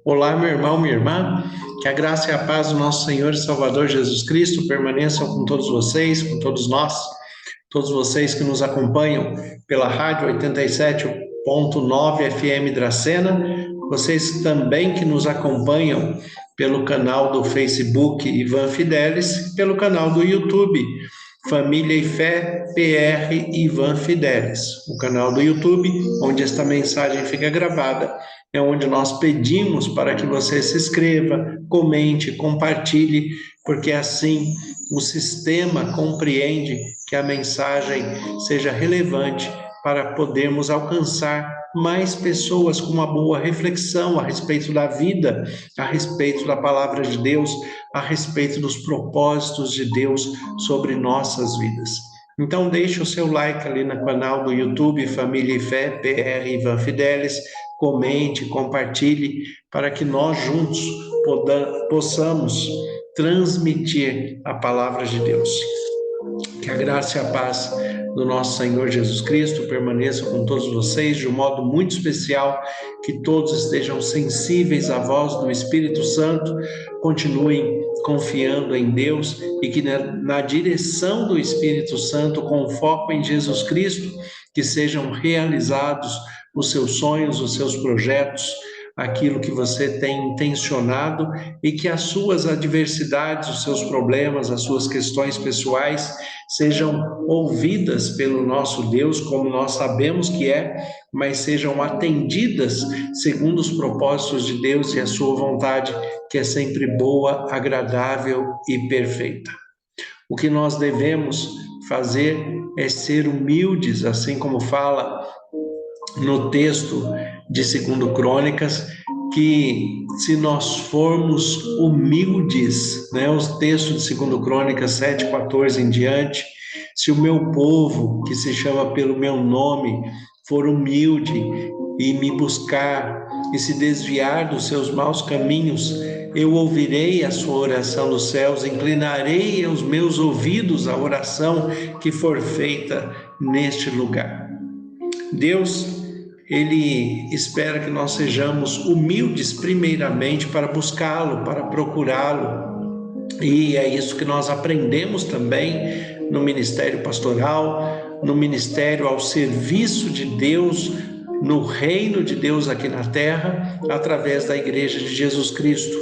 Olá, meu irmão, minha irmã, que a graça e a paz do nosso Senhor e Salvador Jesus Cristo permaneçam com todos vocês, com todos nós, todos vocês que nos acompanham pela Rádio 87.9 FM Dracena, vocês também que nos acompanham pelo canal do Facebook Ivan Fidelis, pelo canal do YouTube Família e Fé PR Ivan Fidelis, o canal do YouTube, onde esta mensagem fica gravada, é onde nós pedimos para que você se inscreva, comente, compartilhe, porque assim o sistema compreende que a mensagem seja relevante para podermos alcançar mais pessoas com uma boa reflexão a respeito da vida, a respeito da palavra de Deus, a respeito dos propósitos de Deus sobre nossas vidas. Então deixe o seu like ali no canal do YouTube Família e Fé PR Ivan Fidelis, comente, compartilhe, para que nós juntos possamos transmitir a palavra de Deus. Que a graça e a paz do nosso Senhor Jesus Cristo permaneçam com todos vocês de um modo muito especial, que todos estejam sensíveis à voz do Espírito Santo, continuem confiando em Deus e que na direção do Espírito Santo, com foco em Jesus Cristo, que sejam realizados os seus sonhos, os seus projetos, aquilo que você tem intencionado e que as suas adversidades, os seus problemas, as suas questões pessoais sejam ouvidas pelo nosso Deus, como nós sabemos que é, mas sejam atendidas segundo os propósitos de Deus e a sua vontade, que é sempre boa, agradável e perfeita. O que nós devemos fazer é ser humildes, assim como fala no texto de 2 Crônicas, que se nós formos humildes, né, os textos de 2 Crônicas 7:14 em diante, se o meu povo, que se chama pelo meu nome, for humilde e me buscar e se desviar dos seus maus caminhos, eu ouvirei a sua oração dos céus, inclinarei os meus ouvidos à oração que for feita neste lugar. Deus, Ele espera que nós sejamos humildes primeiramente para buscá-lo, para procurá-lo. E é isso que nós aprendemos também no ministério pastoral, no ministério ao serviço de Deus, no reino de Deus aqui na terra, através da Igreja de Jesus Cristo.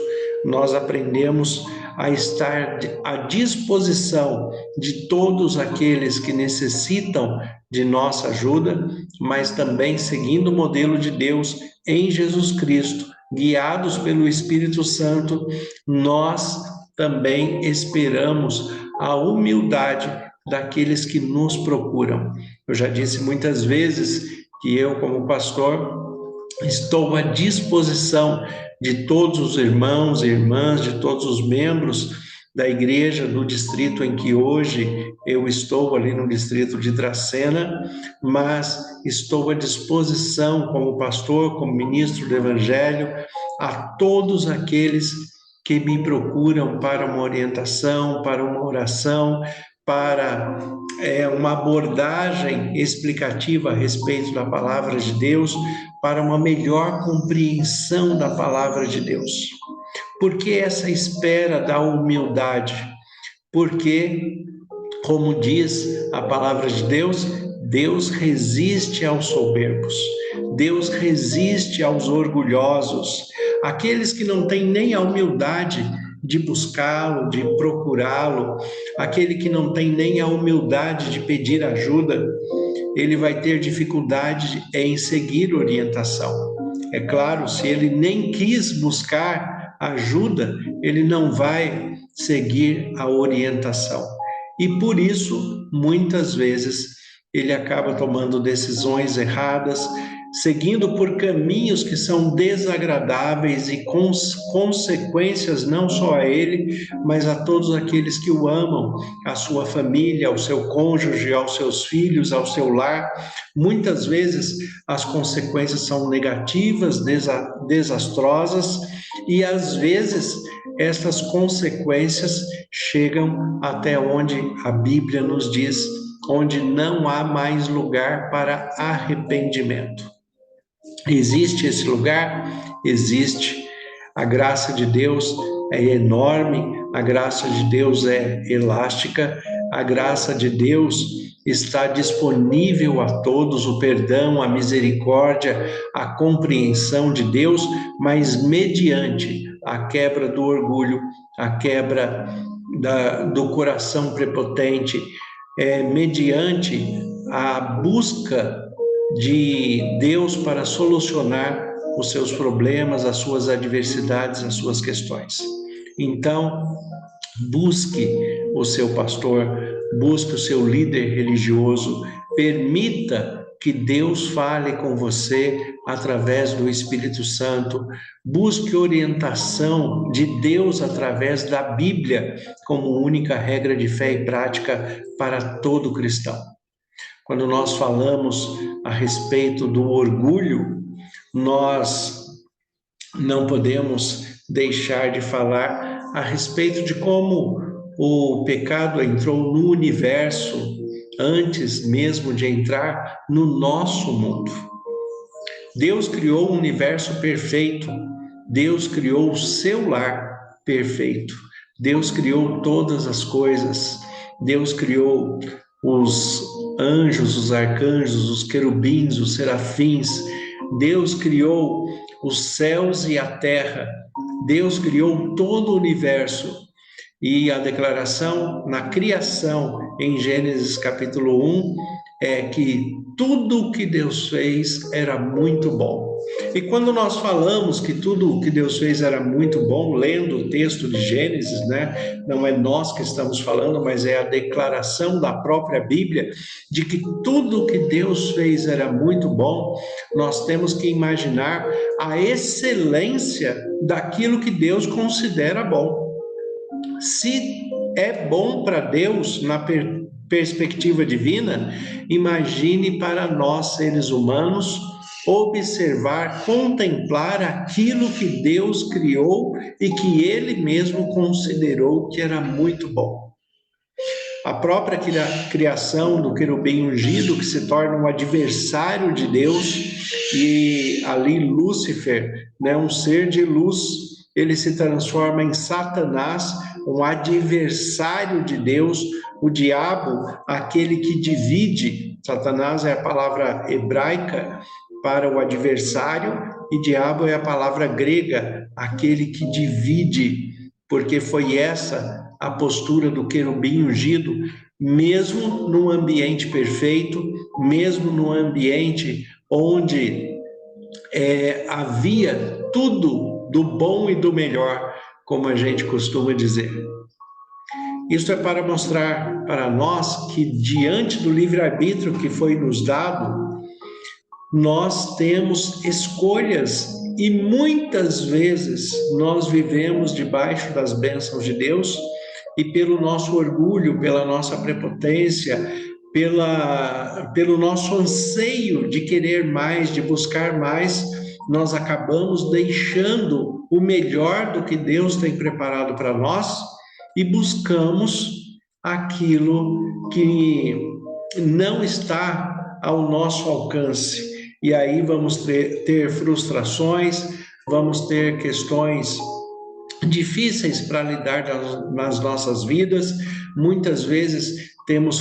Nós aprendemos a estar à disposição de todos aqueles que necessitam de nossa ajuda, mas também seguindo o modelo de Deus em Jesus Cristo, guiados pelo Espírito Santo, nós também esperamos a humildade daqueles que nos procuram. Eu já disse muitas vezes que eu, como pastor, estou à disposição de todos os irmãos e irmãs, de todos os membros da igreja do distrito em que hoje eu estou, ali no distrito de Dracena, mas estou à disposição como pastor, como ministro do Evangelho, a todos aqueles que me procuram para uma orientação, para uma oração, para uma abordagem explicativa a respeito da palavra de Deus, para uma melhor compreensão da palavra de Deus. Por que essa espera da humildade? Porque, como diz a palavra de Deus, Deus resiste aos soberbos, Deus resiste aos orgulhosos, aqueles que não têm nem a humildade de buscá-lo, de procurá-lo, aquele que não tem nem a humildade de pedir ajuda, ele vai ter dificuldade em seguir orientação. É claro, se ele nem quis buscar ajuda, ele não vai seguir a orientação. E por isso, muitas vezes, ele acaba tomando decisões erradas, seguindo por caminhos que são desagradáveis e com consequências não só a ele, mas a todos aqueles que o amam, a sua família, ao seu cônjuge, aos seus filhos, ao seu lar. Muitas vezes as consequências são negativas, desastrosas, e às vezes essas consequências chegam até onde a Bíblia nos diz, onde não há mais lugar para arrependimento. Existe esse lugar? Existe. A graça de Deus é enorme, a graça de Deus é elástica, a graça de Deus está disponível a todos, o perdão, a misericórdia, a compreensão de Deus, mas mediante a quebra do orgulho, a quebra do coração prepotente, mediante a busca de Deus para solucionar os seus problemas, as suas adversidades, as suas questões. Então, busque o seu pastor, busque o seu líder religioso, permita que Deus fale com você através do Espírito Santo, busque orientação de Deus através da Bíblia como única regra de fé e prática para todo cristão. Quando nós falamos a respeito do orgulho, nós não podemos deixar de falar a respeito de como o pecado entrou no universo antes mesmo de entrar no nosso mundo. Deus criou um universo perfeito, Deus criou o seu lar perfeito, Deus criou todas as coisas, Deus criou os anjos, os arcanjos, os querubins, os serafins, Deus criou os céus e a terra, Deus criou todo o universo. E a declaração na criação, em Gênesis capítulo 1, é que tudo o que Deus fez era muito bom. E quando nós falamos que tudo o que Deus fez era muito bom, lendo o texto de Gênesis, né? Não é nós que estamos falando, mas é a declaração da própria Bíblia de que tudo o que Deus fez era muito bom. Nós temos que imaginar a excelência daquilo que Deus considera bom. Se é bom para Deus na perspectiva divina, imagine para nós, seres humanos, observar, contemplar aquilo que Deus criou e que Ele mesmo considerou que era muito bom. A própria criação do querubim ungido, que se torna um adversário de Deus, e ali Lúcifer, né, um ser de luz, ele se transforma em Satanás, um adversário de Deus, o diabo, aquele que divide. Satanás é a palavra hebraica para o adversário, e diabo é a palavra grega, aquele que divide, porque foi essa a postura do querubim ungido, mesmo num ambiente perfeito, mesmo num ambiente onde havia tudo do bom e do melhor, como a gente costuma dizer. Isso é para mostrar para nós que, diante do livre-arbítrio que foi nos dado, nós temos escolhas e muitas vezes nós vivemos debaixo das bênçãos de Deus e pelo nosso orgulho, pela nossa prepotência, pelo nosso anseio de querer mais, de buscar mais, nós acabamos deixando o melhor do que Deus tem preparado para nós e buscamos aquilo que não está ao nosso alcance. E aí vamos ter frustrações, vamos ter questões difíceis para lidar nas nossas vidas. Muitas vezes temos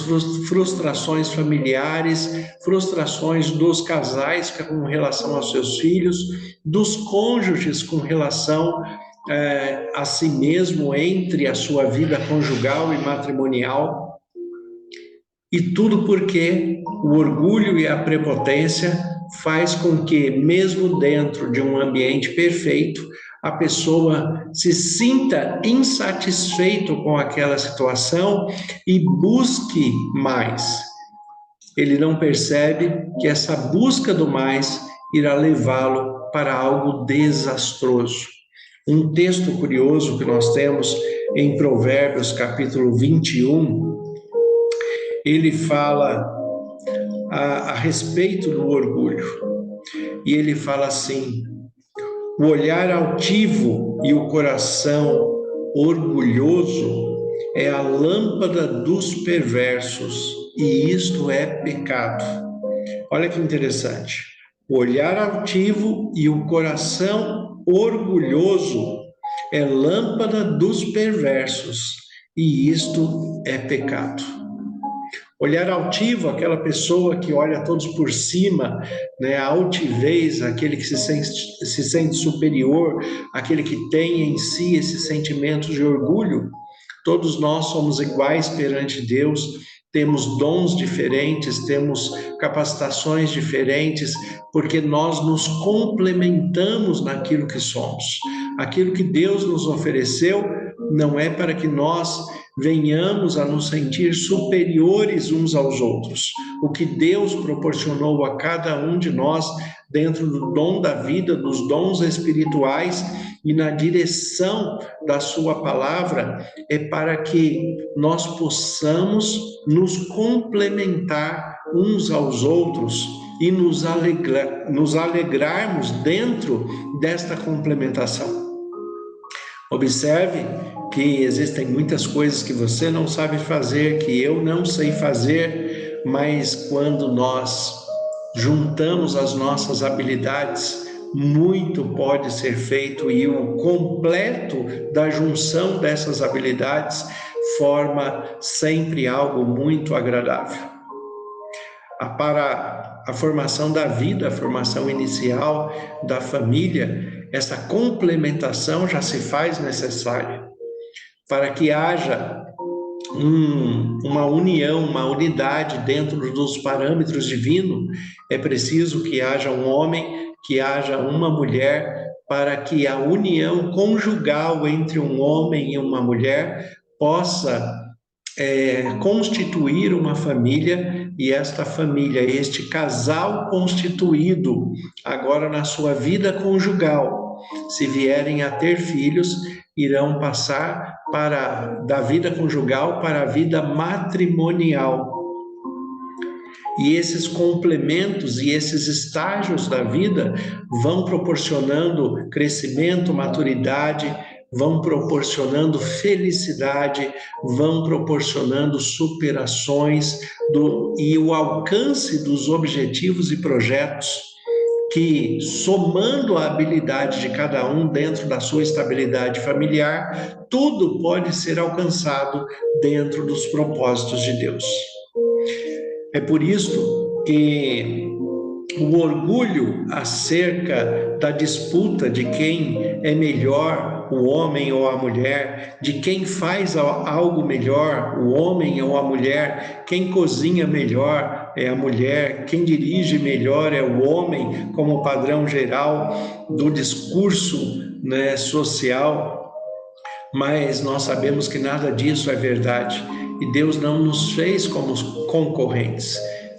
frustrações familiares, frustrações dos casais com relação aos seus filhos, dos cônjuges com relação a si mesmo, entre a sua vida conjugal e matrimonial. E tudo porque o orgulho e a prepotência faz com que, mesmo dentro de um ambiente perfeito, a pessoa se sinta insatisfeito com aquela situação e busque mais. Ele não percebe que essa busca do mais irá levá-lo para algo desastroso. Um texto curioso que nós temos em Provérbios, capítulo 21, ele fala a respeito do orgulho. E ele fala assim: o olhar altivo e o coração orgulhoso é a lâmpada dos perversos, e isto é pecado. Olha que interessante. O olhar altivo e o coração orgulhoso é lâmpada dos perversos, e isto é pecado. Olhar altivo, aquela pessoa que olha todos por cima, né? A altivez, aquele que se sente superior, aquele que tem em si esse sentimento de orgulho. Todos nós somos iguais perante Deus, temos dons diferentes, temos capacitações diferentes, porque nós nos complementamos naquilo que somos. Aquilo que Deus nos ofereceu não é para que nós venhamos a nos sentir superiores uns aos outros. O que Deus proporcionou a cada um de nós, dentro do dom da vida, dos dons espirituais e na direção da sua palavra, é para que nós possamos nos complementar uns aos outros e nos alegrarmos dentro desta complementação. Observe que existem muitas coisas que você não sabe fazer, que eu não sei fazer, mas quando nós juntamos as nossas habilidades, muito pode ser feito, e o completo da junção dessas habilidades forma sempre algo muito agradável. Para a formação da vida, a formação inicial da família, essa complementação já se faz necessária. Para que haja uma união, uma unidade dentro dos parâmetros divinos, é preciso que haja um homem, que haja uma mulher, para que a união conjugal entre um homem e uma mulher possa constituir uma família, e esta família, este casal constituído agora na sua vida conjugal, se vierem a ter filhos, irão passar da vida conjugal para a vida matrimonial. E esses complementos e esses estágios da vida vão proporcionando crescimento, maturidade, vão proporcionando felicidade, vão proporcionando superações e o alcance dos objetivos e projetos que, somando a habilidade de cada um dentro da sua estabilidade familiar, tudo pode ser alcançado dentro dos propósitos de Deus. É por isso que o orgulho acerca da disputa de quem é melhor, o homem ou a mulher, de quem faz algo melhor, o homem ou a mulher, quem cozinha melhor é a mulher, quem dirige melhor é o homem, como padrão geral do discurso, né, social. Mas nós sabemos que nada disso é verdade, e Deus não nos fez como concorrentes.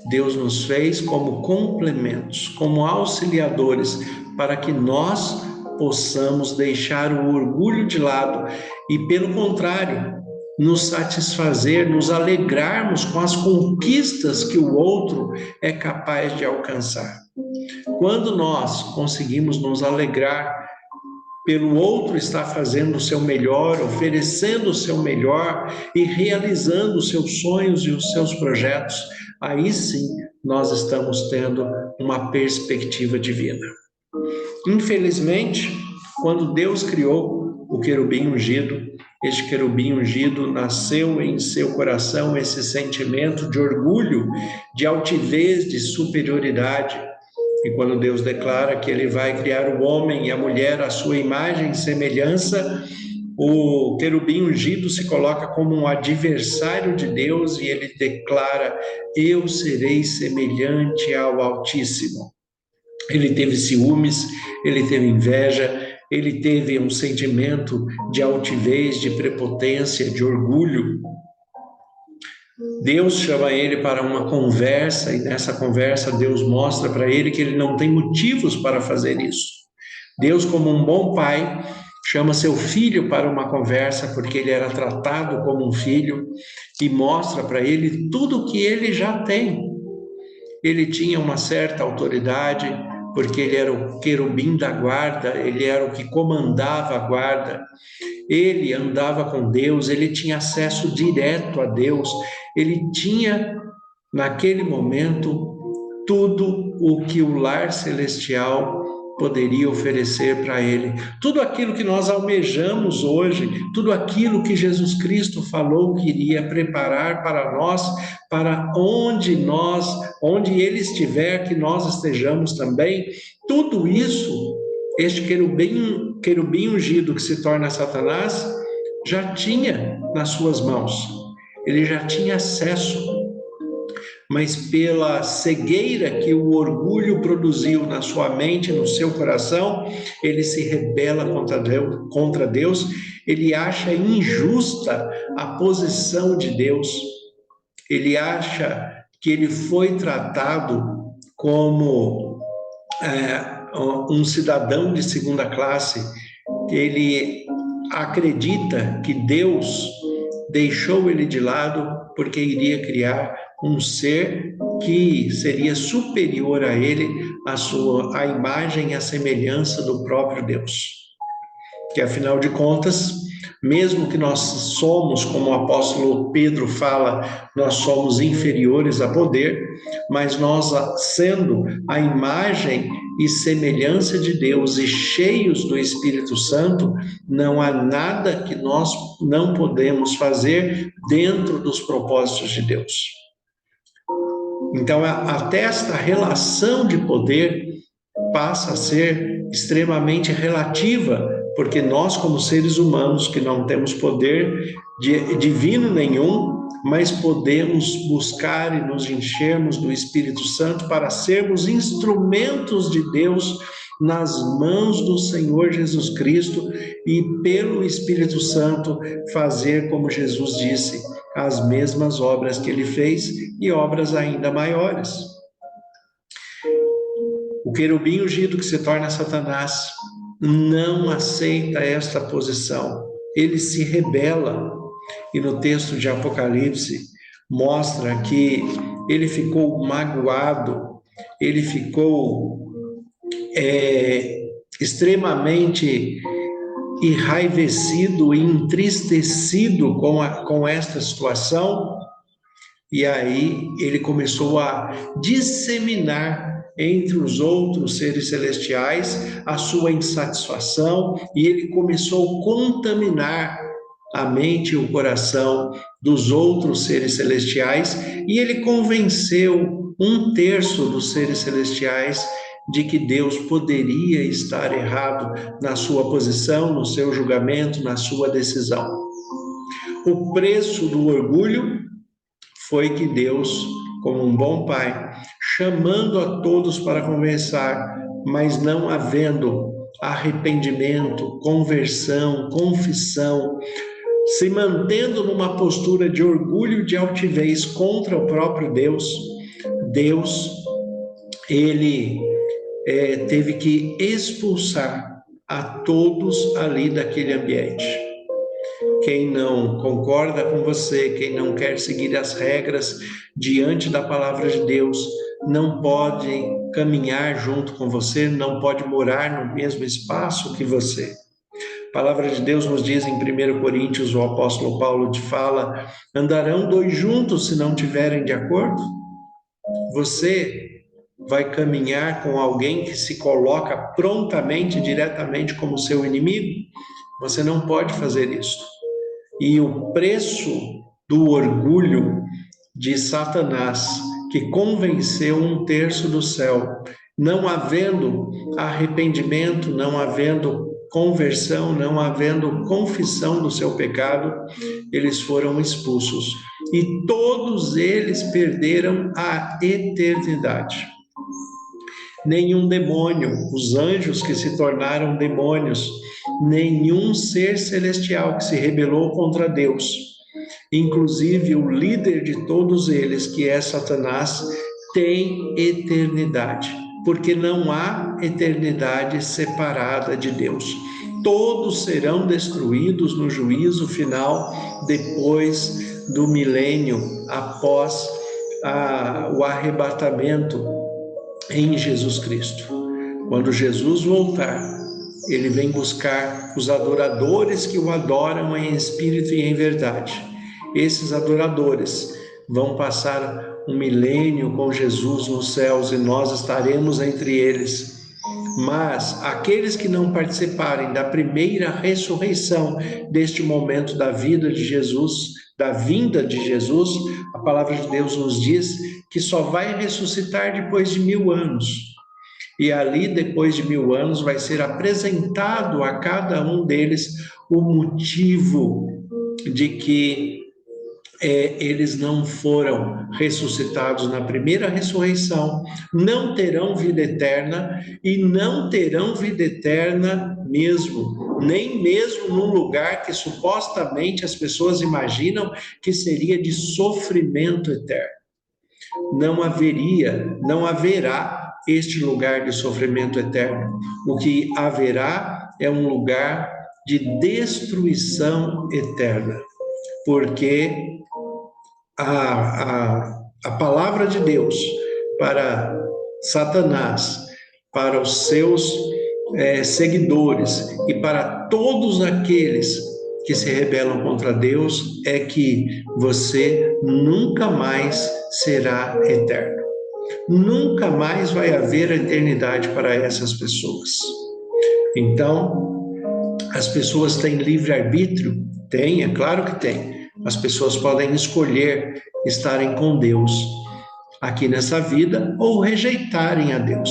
Deus nos fez como complementos, como auxiliadores, para que nós possamos deixar o orgulho de lado e, pelo contrário, nos satisfazer, nos alegrarmos com as conquistas que o outro é capaz de alcançar. Quando nós conseguimos nos alegrar pelo outro estar fazendo o seu melhor, oferecendo o seu melhor e realizando os seus sonhos e os seus projetos, aí sim nós estamos tendo uma perspectiva divina. Infelizmente, quando Deus criou o querubim ungido, este querubim ungido nasceu em seu coração esse sentimento de orgulho, de altivez, de superioridade. E quando Deus declara que Ele vai criar o homem e a mulher à sua imagem e semelhança, o querubim ungido se coloca como um adversário de Deus, e ele declara: eu serei semelhante ao Altíssimo. Ele teve ciúmes, ele teve inveja, ele teve um sentimento de altivez, de prepotência, de orgulho. Deus chama ele para uma conversa, e nessa conversa Deus mostra para ele que ele não tem motivos para fazer isso. Deus, como um bom pai, chama seu filho para uma conversa, porque ele era tratado como um filho, e mostra para ele tudo o que ele já tem. Ele tinha uma certa autoridade, porque ele era o querubim da guarda, ele era o que comandava a guarda. Ele andava com Deus, ele tinha acesso direto a Deus, ele tinha, naquele momento, tudo o que o lar celestial poderia oferecer para ele. Tudo aquilo que nós almejamos hoje, tudo aquilo que Jesus Cristo falou que iria preparar para nós, para onde ele estiver, que nós estejamos também, tudo isso, este querubim ungido que se torna Satanás, já tinha nas suas mãos. Ele já tinha acesso, mas pela cegueira que o orgulho produziu na sua mente, no seu coração, ele se rebela contra Deus, ele acha injusta a posição de Deus, ele acha que ele foi tratado como um cidadão de segunda classe, ele acredita que Deus deixou ele de lado porque iria criar um ser que seria superior a ele, a imagem e a semelhança do próprio Deus. Que afinal de contas, mesmo que nós somos, como o apóstolo Pedro fala, nós somos inferiores a poder, mas nós, sendo a imagem e semelhança de Deus e cheios do Espírito Santo, não há nada que nós não podemos fazer dentro dos propósitos de Deus. Então, até esta relação de poder passa a ser extremamente relativa, porque nós, como seres humanos, que não temos poder divino nenhum, mas podemos buscar e nos enchermos do Espírito Santo para sermos instrumentos de Deus nas mãos do Senhor Jesus Cristo e, pelo Espírito Santo, fazer, como Jesus disse, as mesmas obras que ele fez e obras ainda maiores. O querubim ungido que se torna Satanás não aceita esta posição, ele se rebela, e no texto de Apocalipse mostra que ele ficou magoado, ele ficou extremamente enraivecido e entristecido com esta situação, e aí ele começou a disseminar entre os outros seres celestiais a sua insatisfação, e ele começou a contaminar a mente e o coração dos outros seres celestiais, e ele convenceu 1/3 dos seres celestiais de que Deus poderia estar errado na sua posição, no seu julgamento, na sua decisão. O preço do orgulho foi que Deus, como um bom pai, chamando a todos para conversar, mas não havendo arrependimento, conversão, confissão, se mantendo numa postura de orgulho e de altivez contra o próprio Deus, ele teve que expulsar a todos ali daquele ambiente. Quem não concorda com você, quem não quer seguir as regras diante da palavra de Deus, não pode caminhar junto com você, não pode morar no mesmo espaço que você. A palavra de Deus nos diz em 1 Coríntios, o apóstolo Paulo fala: andarão 2 juntos se não tiverem de acordo? Você vai caminhar com alguém que se coloca prontamente, diretamente como seu inimigo? Você não pode fazer isso. E o preço do orgulho de Satanás, que convenceu 1/3 do céu, não havendo arrependimento, não havendo conversão, não havendo confissão do seu pecado, eles foram expulsos. E todos eles perderam a eternidade. Nenhum demônio, os anjos que se tornaram demônios, nenhum ser celestial que se rebelou contra Deus, inclusive o líder de todos eles, que é Satanás, tem eternidade, porque não há eternidade separada de Deus. Todos serão destruídos no juízo final, depois do milênio, após o arrebatamento em Jesus Cristo. Quando Jesus voltar, ele vem buscar os adoradores que o adoram em espírito e em verdade. Esses adoradores vão passar um milênio com Jesus nos céus e nós estaremos entre eles. Mas aqueles que não participarem da primeira ressurreição, deste momento da vida de Jesus, da vinda de Jesus, a palavra de Deus nos diz que só vai ressuscitar depois de 1000 anos. E ali, depois de 1000 anos, vai ser apresentado a cada um deles o motivo de que eles não foram ressuscitados na primeira ressurreição, não terão vida eterna e não terão vida eterna mesmo, nem mesmo num lugar que supostamente as pessoas imaginam que seria de sofrimento eterno. Não haverá este lugar de sofrimento eterno. O que haverá é um lugar de destruição eterna, porque a palavra de Deus para Satanás, para os seus seguidores e para todos aqueles que se rebelam contra Deus é que você nunca mais será eterno. Nunca mais vai haver eternidade para essas pessoas. Então, as pessoas têm livre-arbítrio? Tem, é claro que tem. As pessoas podem escolher estarem com Deus aqui nessa vida ou rejeitarem a Deus.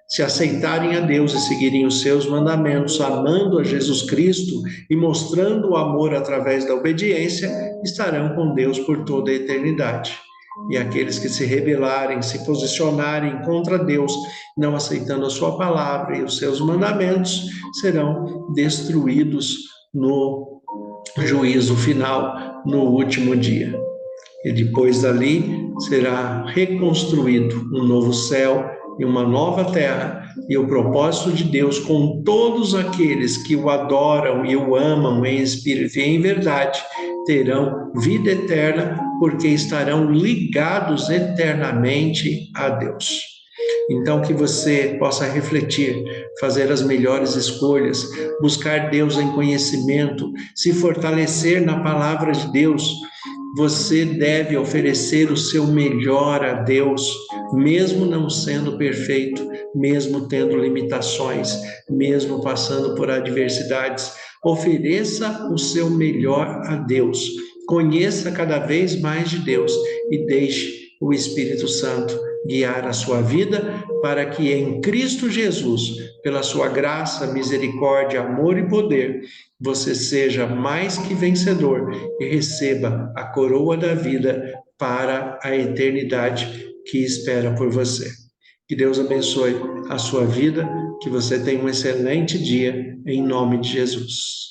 Se aceitarem a Deus e seguirem os seus mandamentos, amando a Jesus Cristo e mostrando o amor através da obediência, estarão com Deus por toda a eternidade. E aqueles que se rebelarem, se posicionarem contra Deus, não aceitando a sua palavra e os seus mandamentos, serão destruídos no juízo final, no último dia. E depois dali será reconstruído um novo céu e uma nova terra, e o propósito de Deus com todos aqueles que o adoram e o amam em espírito e em verdade, terão vida eterna, porque estarão ligados eternamente a Deus. Então, que você possa refletir, fazer as melhores escolhas, buscar Deus em conhecimento, se fortalecer na palavra de Deus. Você deve oferecer o seu melhor a Deus, mesmo não sendo perfeito, mesmo tendo limitações, mesmo passando por adversidades. Ofereça o seu melhor a Deus. Conheça cada vez mais de Deus e deixe o Espírito Santo guiar a sua vida para que em Cristo Jesus, pela sua graça, misericórdia, amor e poder, você seja mais que vencedor e receba a coroa da vida para a eternidade que espera por você. Que Deus abençoe a sua vida, que você tenha um excelente dia, em nome de Jesus.